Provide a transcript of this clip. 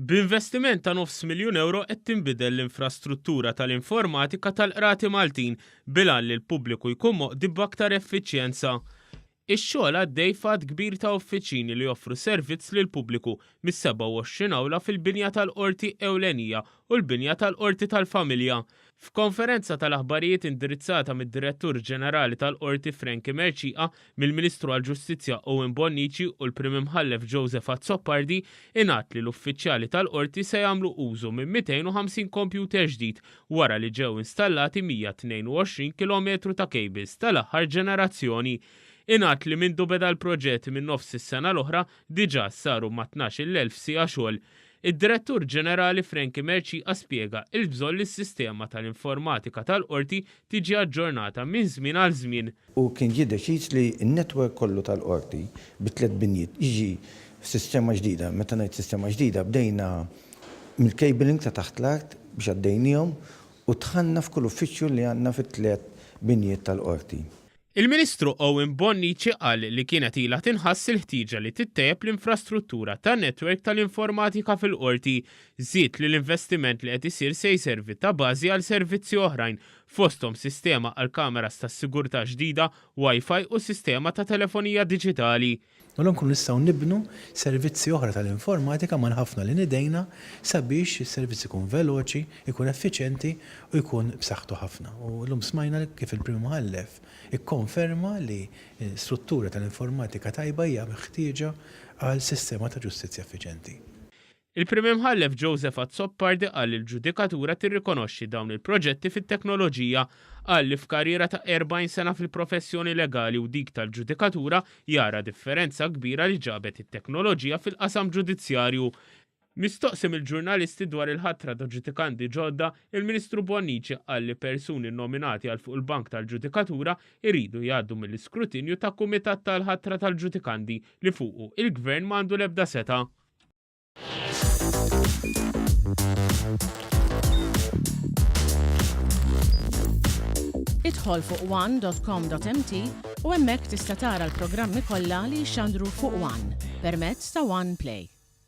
B'investiment ta' €500,000 qed tinbidel l-infrastruttura tal-informatika tal-Qrati Maltin bilan li l-pubbliku jkun moqdi b'aktar effiċjenza. Ix-xogħol għaddej fad kbir ta' uffiċini li joffru servizz lil pubbliku mis-27 awla fil-binja tal-qorti ewlenija u l-binja tal-qorti tal-familja. F'konferenza tal-aħbarijiet indirizzata mid-Direttur Ġenerali tal-Qorti Frankie Merċiqa, mill-Ministru għall-Ġustizzja Owen Bonnici u l-Prim Imħallef Joseph Azzopardi ingħad li l-uffiċjali tal-qorti se jagħmlu użu minn 250 kompjuter ġdid wara li ġew installati 122 kilometru ta' cables tal-aħħar ġenerazzjoni. Ingħad li mindu beda l-proġett minn nofs is-sena l-oħra diġà saru ma' 12,000 siegħa xogħol. Id-Direttur Ġenerali Frankie Merċiqa spjega il-bżonn li s-sistema tal-informatika tal-qorti tiġi aġġornata minn żmien għal żmien. U kien jiddeċiż li n-netwerk kollu tal-qorti bit-tliet binjiet jiġi f'sistema ġdida. Meta ngħid sistema ġdida bdejna mill-cabling ta' taħt l-art biex għaddejnihom u tħanna f'kull uffiċċju li għandna fit-tliet binjiet tal-qorti. Il-Ministru Owen Bonnici qal li kienet ilha tinħass il-ħtieġa li tittejjeb l-infrastruttura tan-netwerk tal-informatika fil-qorti, żied li l-investiment li qed isir se jservi ta' bażi għal servizzi oħrajn fosthom sistema għal kameras tas-sigurtà ġdida, Wi-Fi u sistema ta' telefonija diġitali. Allura nkunu nistgħu nibnu servizzi oħra tal-informatika ma' ħafna li nidejna sabiex is-servizz ikun veloċi, ikun effiċjenti u jkun b'saħħtu ħafna. U llum smajna kif il-Prim Imħallef ikkonferma li struttura tal-informatika tajba hija meħtieġa għal sistema ta' ġustizzja effiċjenti. Il-Prim Imħallef Joseph Azzopardi qal li l-ġudikatura tirrikonoxxi dawn il-proġetti fit-teknoloġija qal li f'karriera ta' 40 sena fil-professjoni legali u dik tal-ġudikatura jara differenza kbira li ġabet it-teknoloġija fil-qasam ġudizzjarju. Mistoqsim il-ġurnalisti dwar il-ħatra ta' ġudikanti ġodda, il-Ministru Bonnici qal li persuni nominati għal fuq il-bank tal-ġudikatura iridu jgħaddu mill-iskrutinju ta' kumitat tal-ħatra tal-ġudikanti li fuqu il-Gvern m'għandu l-ebda seta'. Idħol fuq one.com.mt u hemmhekk tista' tara l-programmi kollha li jxandru fuq One permezz ta' One Play.